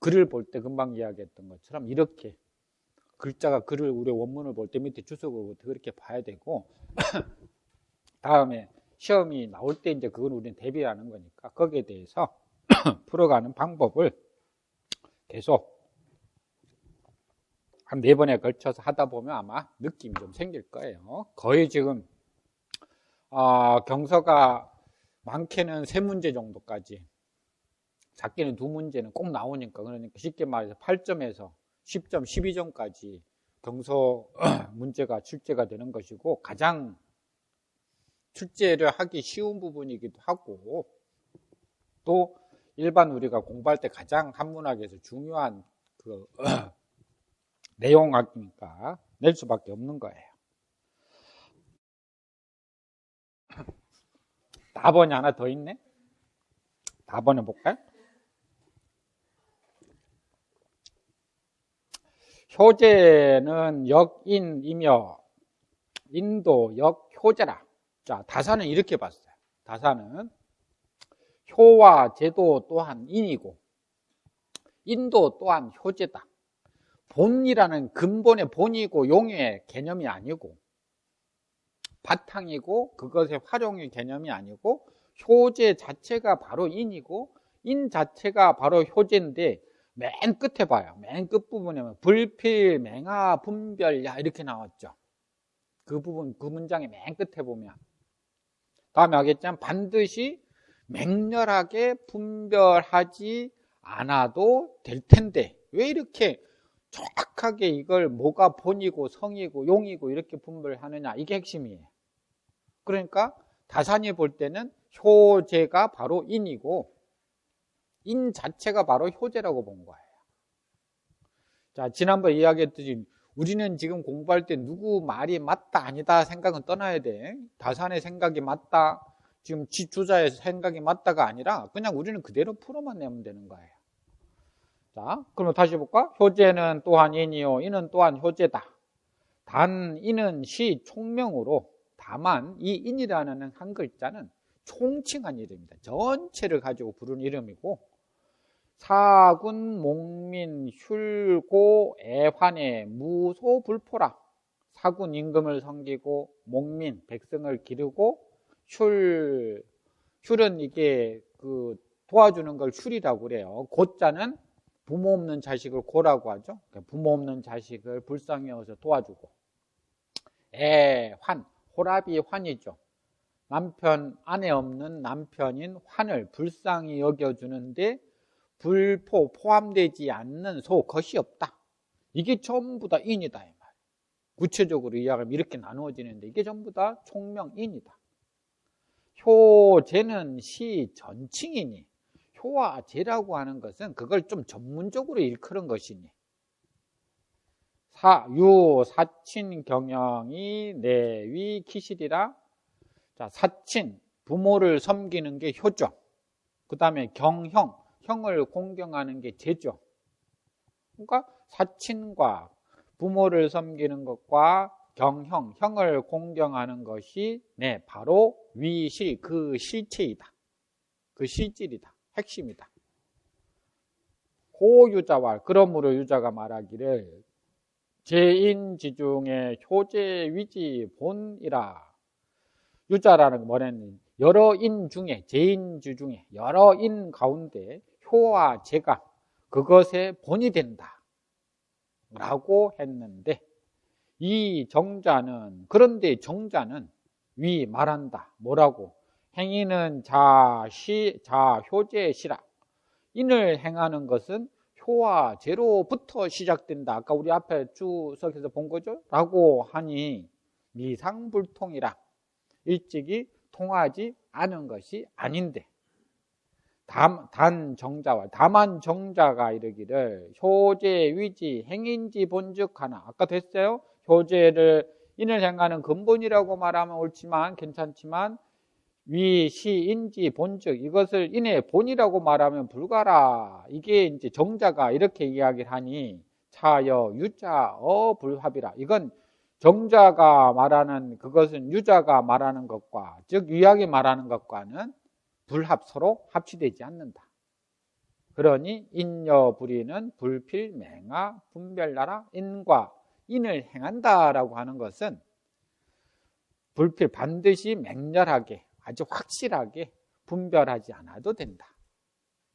글을 볼 때 금방 이야기했던 것처럼 이렇게 글을 우리 원문을 볼 때 밑에 주석을 그렇게 봐야 되고 다음에 시험이 나올 때 이제 그건 우리는 대비하는 거니까 거기에 대해서 풀어가는 방법을 계속 한 4번에 걸쳐서 하다 보면 아마 느낌이 좀 생길 거예요. 거의 지금 경서가 많게는 3문제 정도까지, 작게는 2문제는 꼭 나오니까, 그러니까 쉽게 말해서 8점에서 10점, 12점까지 경서 문제가 출제가 되는 것이고 가장 출제를 하기 쉬운 부분이기도 하고 또 일반 우리가 공부할 때 가장 한문학에서 중요한 내용학이니까 낼 수밖에 없는 거예요. 답번이 하나 더 있네. 답번 해볼까요? 효제는 역인이며 인도 역효제라. 자, 다사는 이렇게 봤어요. 다사는 효와 제도 또한 인이고 인도 또한 효제다. 본이라는 근본의 본이고 용의 개념이 아니고 바탕이고 그것의 활용의 개념이 아니고 효제 자체가 바로 인이고 인 자체가 바로 효제인데 맨 끝에 봐요. 맨 끝부분에 불필, 맹하, 분별, 야 이렇게 나왔죠. 그 부분, 그 문장의 맨 끝에 보면 다음에 하겠지만 반드시 맹렬하게 분별하지 않아도 될 텐데 왜 이렇게 정확하게 이걸 뭐가 본이고 성이고 용이고 이렇게 분별하느냐, 이게 핵심이에요. 그러니까 다산이 볼 때는 효제가 바로 인이고 인 자체가 바로 효제라고 본 거예요. 자, 지난번 이야기했듯이 우리는 지금 공부할 때 누구 말이 맞다 아니다 생각은 떠나야 돼. 다산의 생각이 맞다, 지금 지주자의 생각이 맞다가 아니라 그냥 우리는 그대로 풀어만 내면 되는 거예요. 자, 그러면 다시 볼까? 효제는 또한 인이요 인은 또한 효제다. 단 인은 시 총명으로, 다만 이 인이라는 한 글자는 총칭한 이름입니다. 전체를 가지고 부르는 이름이고 사군, 목민, 휼고, 애환의 무소불포라. 사군, 임금을 섬기고, 목민, 백성을 기르고, 휼은 이게 도와주는 걸 휼이라고 그래요. 고자는 부모 없는 자식을 고라고 하죠. 부모 없는 자식을 불쌍히 여겨서 도와주고. 애환, 호랍이 환이죠. 아내 없는 남편인 환을 불쌍히 여겨주는데 불포, 포함되지 않는 것이 없다. 이게 전부 다 인이다 이 말. 구체적으로 이야기하면 이렇게 나누어지는데 이게 전부 다 총명인이다. 효제는 시 전칭이니, 효와 제라고 하는 것은 그걸 좀 전문적으로 일컬은 것이니, 사친 경영이 내위 기실이라. 자, 사친, 부모를 섬기는 게 효죠. 그 다음에 경형, 형을 공경하는 게 제죠. 그러니까 사친과 부모를 섬기는 것과 경형, 형을 공경하는 것이 바로 위실, 그 실체이다. 그 실질이다. 핵심이다. 고유자왈, 그러므로 유자가 말하기를 제인지중에 효제 위지 본이라. 유자라는 건 뭐냐면 여러 인 중에, 제인주 중에 여러 인 가운데 효와 제가 그것의 본이 된다 라고 했는데, 이 정자는, 그런데 정자는 위 말한다. 뭐라고? 행위는 자효제시라. 인을 행하는 것은 효와 제로부터 시작된다. 아까 우리 앞에 주석에서 본 거죠? 라고 하니 미상불통이라. 일찍이 통하지 않은 것이 아닌데, 단 정자와 다만 정자가 이르기를 효제 위지 행인지 본즉 하나. 아까 됐어요? 효제를 인을 행하는 근본이라고 말하면 옳지만 괜찮지만 위, 시, 인지, 본즉 이것을 인의 본이라고 말하면 불가라. 이게 이제 정자가 이렇게 이야기를 하니 차여 유자 불합이라. 이건 정자가 말하는 그것은 유자가 말하는 것과 즉 유약이 말하는 것과는 불합 서로 합치되지 않는다. 그러니 인여불이는 불필맹아 분별나라 인과 인을 행한다라고 하는 것은 불필 반드시 맹렬하게 아주 확실하게 분별하지 않아도 된다.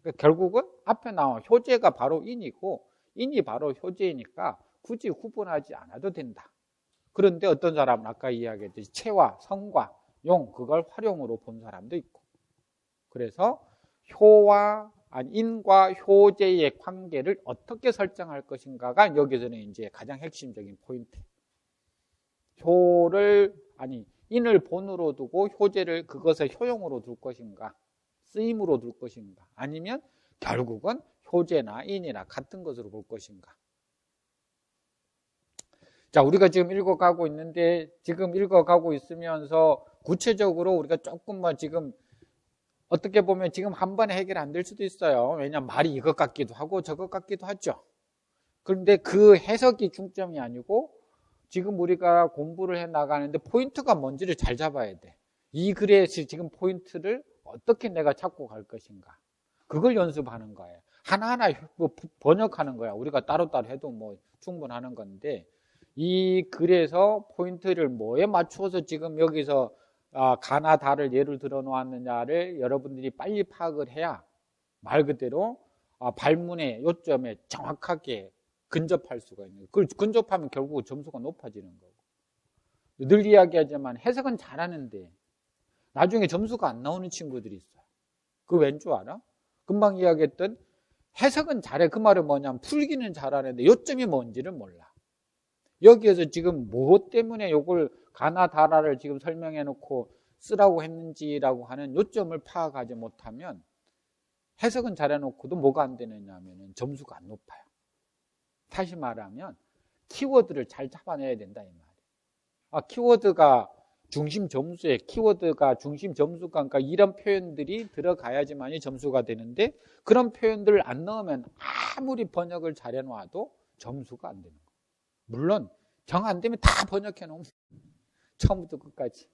그러니까 결국은 앞에 나온 효제가 바로 인이고 인이 바로 효제이니까 굳이 구분하지 않아도 된다. 그런데 어떤 사람은 아까 이야기했듯이 체와 성과 용 그걸 활용으로 본 사람도 있고 그래서 인과 효제의 관계를 어떻게 설정할 것인가가 여기서는 이제 가장 핵심적인 포인트. 인을 본으로 두고 효제를 그것을 효용으로 둘 것인가, 쓰임으로 둘 것인가, 아니면 결국은 효제나 인이나 같은 것으로 볼 것인가. 자, 우리가 지금 읽어가고 있는데 지금 읽어가고 있으면서 구체적으로 우리가 조금만 지금 어떻게 보면 지금 한 번에 해결 안 될 수도 있어요. 왜냐하면 말이 이것 같기도 하고 저것 같기도 하죠. 그런데 그 해석이 중점이 아니고 지금 우리가 공부를 해 나가는데 포인트가 뭔지를 잘 잡아야 돼. 이 글의 지금 포인트를 어떻게 내가 잡고 갈 것인가. 그걸 연습하는 거예요. 하나하나 번역하는 거야. 우리가 따로따로 해도 뭐 충분하는 건데 이 글에서 포인트를 뭐에 맞추어서 지금 여기서 가나 다를 예를 들어 놓았느냐를 여러분들이 빨리 파악을 해야 말 그대로 발문의 요점에 정확하게 근접할 수가 있는 거예요. 그걸 근접하면 결국 점수가 높아지는 거고. 늘 이야기하지만 해석은 잘하는데 나중에 점수가 안 나오는 친구들이 있어요. 그거 왠 줄 알아? 금방 이야기했던 해석은 잘해. 그 말은 뭐냐면 풀기는 잘하는데 요점이 뭔지를 몰라. 여기에서 지금 무엇 때문에 요걸 가나 다라를 지금 설명해 놓고 쓰라고 했는지라고 하는 요점을 파악하지 못하면 해석은 잘해놓고도 뭐가 안 되느냐 하면 점수가 안 높아요. 다시 말하면 키워드를 잘 잡아내야 된다 이 말이에요. 키워드가 중심 점수에 키워드가 중심 점수가 그러니까 이런 표현들이 들어가야지만이 점수가 되는데 그런 표현들을 안 넣으면 아무리 번역을 잘해놔도 점수가 안 되는 거예요. 물론 정 안 되면 다 번역해 놓으면 처음부터 끝까지.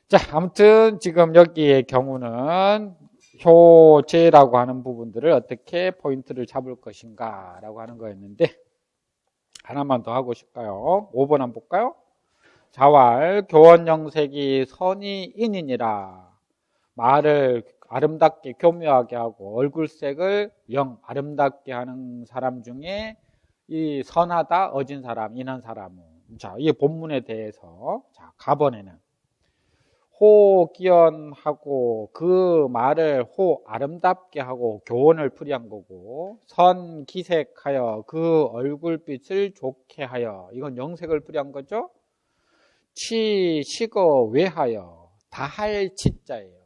자, 아무튼 지금 여기의 경우는 효제라고 하는 부분들을 어떻게 포인트를 잡을 것인가 라고 하는 거였는데 하나만 더 하고 싶어요. 5번 한번 볼까요? 자왈 교원영색이 선이 인이니라. 말을 아름답게 교묘하게 하고 얼굴색을 아름답게 하는 사람 중에 이 선하다 어진 사람 인한 사람은 자, 이 본문에 대해서 자, 가번에는 호기연하고 그 말을 아름답게 하고 교훈을 풀이한 거고 선기색하여 그 얼굴빛을 좋게 하여 이건 영색을 풀이한 거죠. 치식어 외하여 다할 치자예요.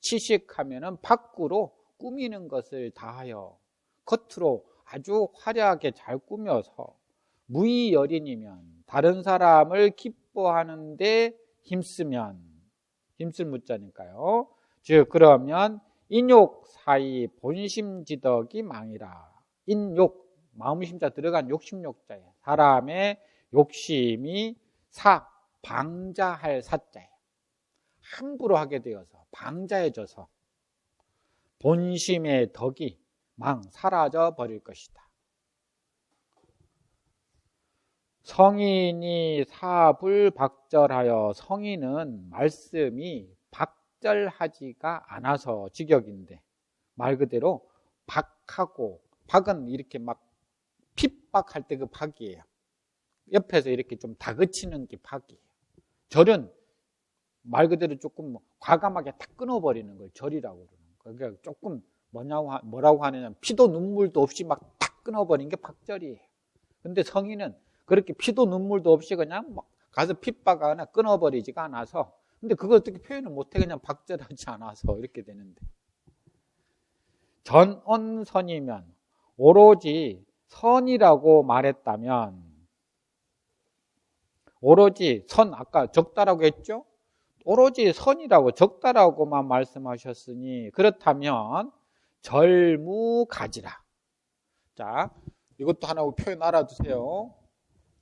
치식하면은 밖으로 꾸미는 것을 다하여 겉으로 아주 화려하게 잘 꾸며서 무의여린이면 다른 사람을 기뻐하는데 힘쓸 무자니까요. 즉 그러면 인욕 사이 본심지덕이 망이라. 인욕 마음심자 들어간 욕심욕자예요. 사람의 욕심이 방자할 사자예요. 함부로 하게 되어서 방자해져서 본심의 덕이 사라져 버릴 것이다. 성인이 사불박절하여 성인은 말씀이 박절하지가 않아서 직역인데 말 그대로 박하고 박은 이렇게 막 핍박할 때 그 박이에요. 옆에서 이렇게 좀 다그치는 게 박이에요. 절은 말 그대로 조금 과감하게 탁 끊어버리는 걸 절이라고 그러는 거예요. 그러니까 조금 뭐라고 하느냐 피도 눈물도 없이 막 탁 끊어버리는 게 박절이에요. 근데 성인은 그렇게 피도 눈물도 없이 그냥 막 가서 핍박하거나 끊어버리지가 않아서 근데 그걸 어떻게 표현을 못해? 그냥 박절하지 않아서 이렇게 되는데. 전언선이면 오로지 선이라고 말했다면, 오로지 선, 아까 적다라고 했죠? 오로지 선이라고 적다라고만 말씀하셨으니 그렇다면 절무가지라. 자, 이것도 하나 표현 알아두세요.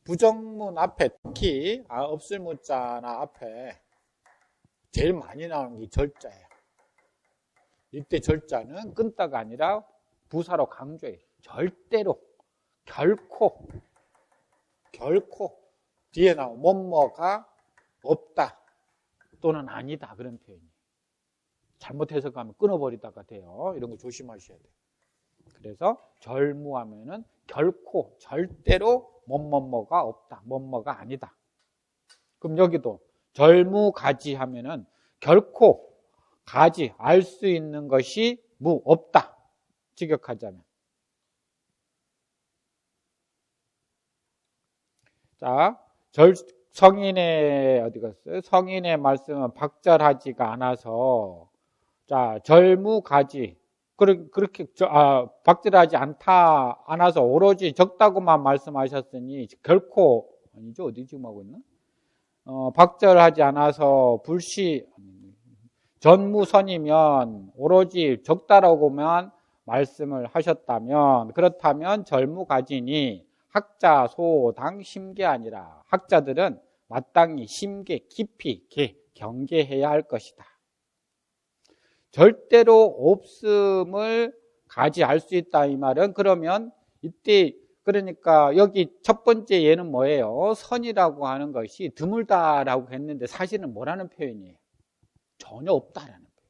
부정문 앞에 특히 없을 문자나 앞에 제일 많이 나오는 게 절자예요. 이때 절자는 끈다가 아니라 부사로 강조해요. 절대로, 결코 뒤에 나온 뭐뭐가 없다 또는 아니다 그런 표현이에요. 잘못 해석하면 끊어버리다가 돼요. 이런 거 조심하셔야 돼요. 그래서 절무하면은 결코 절대로 뭐뭐가 없다, 뭐뭐가 아니다. 그럼 여기도 절무가지 하면은 결코 가지 알 수 있는 것이 없다. 직역하자면. 자, 성인의 어디 갔어요? 성인의 말씀은 박절하지가 않아서 자, 절무가지 그렇게 박절하지 않아서 오로지 적다고만 말씀하셨으니 결코 아니죠? 어디 지금 하고 있나? 박절하지 않아서 전무선이면 오로지 적다라고만 말씀을 하셨다면 그렇다면 절무가지니 학자 소당 심계 아니라 학자들은 마땅히 심계 깊이 경계해야 할 것이다. 절대로 없음을 가지 알 수 있다 이 말은 그러면 이때 그러니까 여기 첫 번째 예는 뭐예요? 선이라고 하는 것이 드물다라고 했는데 사실은 뭐라는 표현이에요? 전혀 없다라는 거예요.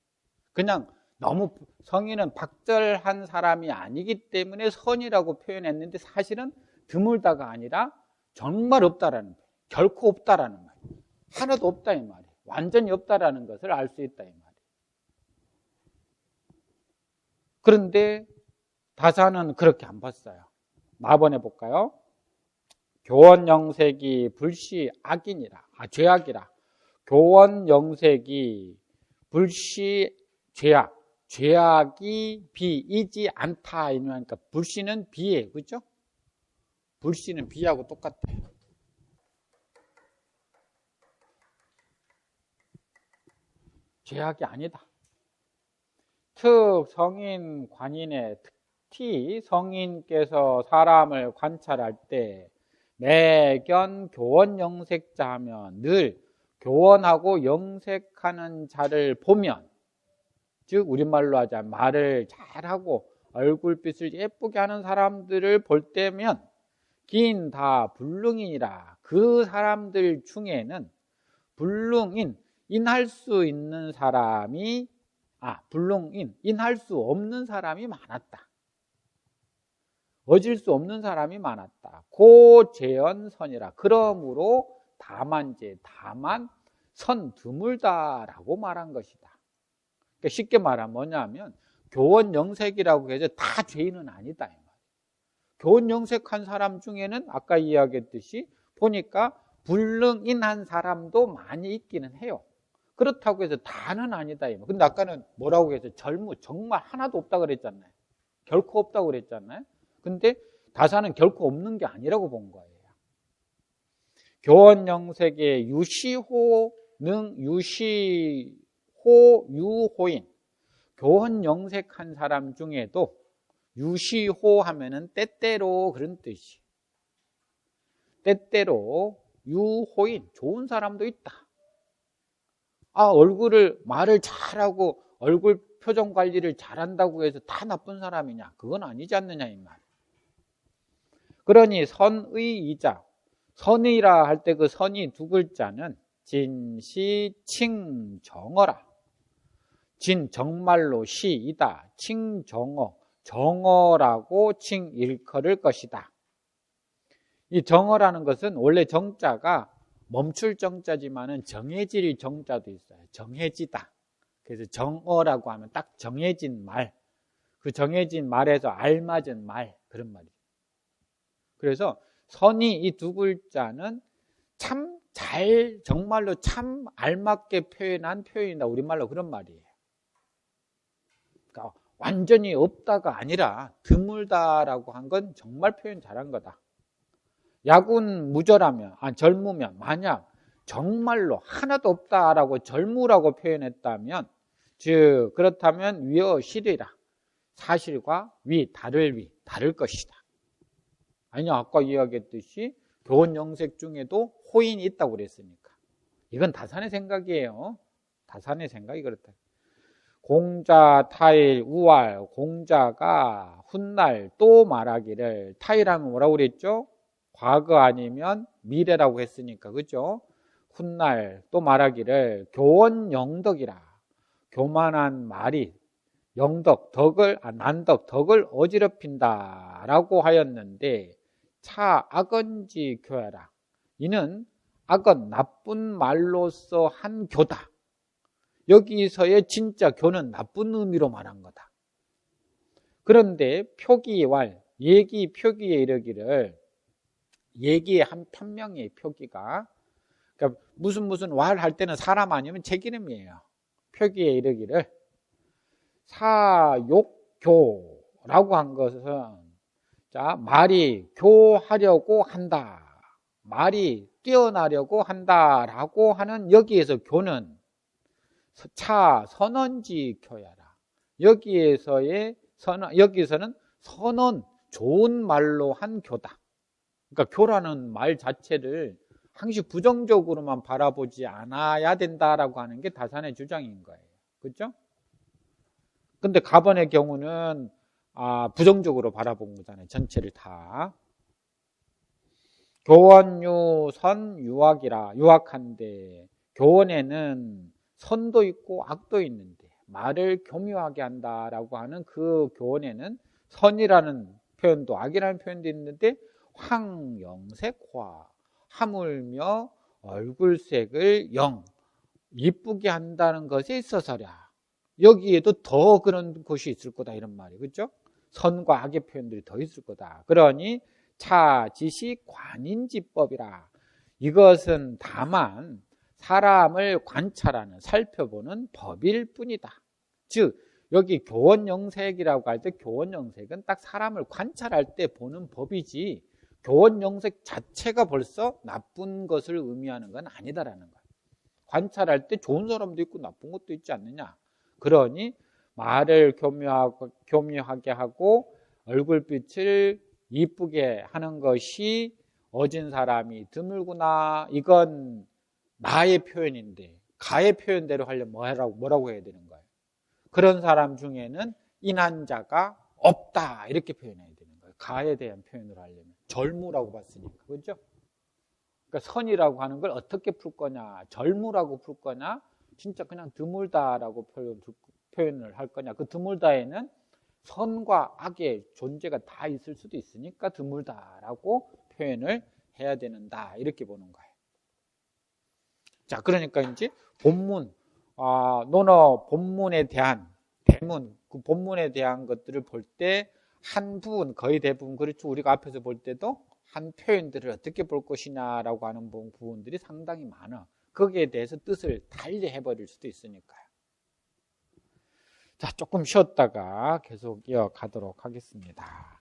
그냥 너무 성인은 박절한 사람이 아니기 때문에 선이라고 표현했는데 사실은 드물다가 아니라 정말 없다라는 거예요. 결코 없다라는 말이에요. 하나도 없다 이 말이에요. 완전히 없다라는 것을 알 수 있다 이 말이에요. 그런데 다사는 그렇게 안 봤어요. 마번해 볼까요? 교원영색이 불시 악이니라. 죄악이라. 교원영색이 불시 죄악. 죄악이 비이지 않다. 그러니까 불시는 비예요. 그렇죠? 불시는 비하고 똑같아요. 죄악이 아니다. 특 성인 관인의 특히 성인께서 사람을 관찰할 때 매견 교원 영색자 하면 늘 교원하고 영색하는 자를 보면 즉 우리말로 하자면 말을 잘하고 얼굴빛을 예쁘게 하는 사람들을 볼 때면 긴 다 불능이니라. 그 사람들 중에는 불능인 인할 수 있는 사람이 불능인 인할 수 없는 사람이 많았다. 어질 수 없는 사람이 많았다. 고재연선이라. 그러므로 다만 선 드물다라고 말한 것이다. 그러니까 쉽게 말하면 뭐냐면 교원 영색이라고 해서 다 죄인은 아니다. 교원 영색한 사람 중에는 아까 이야기했듯이 보니까 불능인한 사람도 많이 있기는 해요. 그렇다고 해서 다는 아니다. 근데 아까는 뭐라고 해서 정말 하나도 없다 그랬잖아요. 결코 없다고 그랬잖아요. 근데 다사는 결코 없는 게 아니라고 본 거예요. 교원 영색의 유호인 교원 영색한 사람 중에도 유시호 하면은 때때로 그런 뜻이. 때때로 유호인 좋은 사람도 있다. 얼굴을 말을 잘하고 얼굴 표정 관리를 잘한다고 해서 다 나쁜 사람이냐? 그건 아니지 않느냐 이 말. 그러니 선의이자 선의라 할 때 그 선이 두 글자는 진시칭정어라. 진 정말로 시이다. 칭정어 정어라고 칭일컬을 것이다. 이 정어라는 것은 원래 정자가 멈출 정자지만은 정해질 정자도 있어요. 정해지다. 그래서 정어라고 하면 딱 정해진 말. 그 정해진 말에서 알맞은 말. 그런 말이죠. 그래서 선이 이 두 글자는 참 정말로 참 알맞게 표현한 표현이다. 우리말로 그런 말이에요. 그러니까 완전히 없다가 아니라 드물다라고 한 건 정말 표현 잘한 거다. 약운 무절하면, 젊으면, 만약 정말로 하나도 없다라고 젊으라고 표현했다면, 즉, 그렇다면 위어 실이라. 사실과 다를 것이다. 아니요, 아까 이야기했듯이 교원영색 중에도 호인이 있다고 그랬으니까. 이건 다산의 생각이에요. 다산의 생각이 그렇다. 공자, 타일, 우알, 공자가 훗날 또 말하기를, 타일하면 뭐라고 그랬죠? 과거 아니면 미래라고 했으니까, 그죠? 훗날 또 말하기를 교원영덕이라. 교만한 말이 난덕, 어지럽힌다 라고 하였는데, 차 악언지 교야라. 이는 악언, 나쁜 말로서 한 교다. 여기서의 진짜 교는 나쁜 의미로 말한 거다. 그런데 표기왈, 얘기 표기에 이르기를, 얘기의 한 편명의 표기가, 그러니까 무슨 왈 할 때는 사람 아니면 책 이름이에요. 표기에 이르기를 사욕교라고 한 것은, 자, 말이 교하려고 한다. 말이 뛰어나려고 한다라고 하는 여기에서 교는 선언지 교야라. 여기서는 선언, 좋은 말로 한 교다. 그러니까 교라는 말 자체를 항시 부정적으로만 바라보지 않아야 된다라고 하는 게 다산의 주장인 거예요. 그렇죠? 근데 가번의 경우는 부정적으로 바라본 거잖아요. 전체를 다. 교원유 선 유악이라. 유악한데 교원에는 선도 있고 악도 있는데 말을 교묘하게 한다라고 하는 그 교원에는 선이라는 표현도 악이라는 표현도 있는데 황영색화, 하물며 얼굴색을 이쁘게 한다는 것에 있어서랴. 여기에도 더 그런 것이 있을 거다 이런 말이에요. 그렇죠? 선과 악의 표현들이 더 있을 거다. 그러니 차지시 관인지법이라. 이것은 다만 사람을 관찰하는, 살펴보는 법일 뿐이다. 즉 여기 교원영색이라고 할 때 교원영색은 딱 사람을 관찰할 때 보는 법이지 교원영색 자체가 벌써 나쁜 것을 의미하는 건 아니다라는 거예요. 관찰할 때 좋은 사람도 있고 나쁜 것도 있지 않느냐. 그러니 말을 교묘하게 하고 얼굴빛을 이쁘게 하는 것이 어진 사람이 드물구나. 이건 나의 표현인데 가의 표현대로 하려면 뭐라고 해야 되는 거예요? 그런 사람 중에는 인한자가 없다 이렇게 표현해야 되는 거예요. 가에 대한 표현을 하려면 절무라고 봤으니까. 그렇죠? 그러니까 선이라고 하는 걸 어떻게 풀 거냐, 절무라고 풀 거냐, 진짜 그냥 드물다라고 표현을 할 거냐. 그 드물다에는 선과 악의 존재가 다 있을 수도 있으니까 드물다라고 표현을 해야 되는다 이렇게 보는 거예요. 자, 그러니까 이제 본문, 논어 본문에 대한 대문, 그 본문에 대한 것들을 볼 때 한 부분, 거의 대부분, 그렇죠. 우리가 앞에서 볼 때도 한 표현들을 어떻게 볼 것이냐라고 하는 부분들이 상당히 많아. 거기에 대해서 뜻을 달리 해버릴 수도 있으니까요. 자, 조금 쉬었다가 계속 이어가도록 하겠습니다.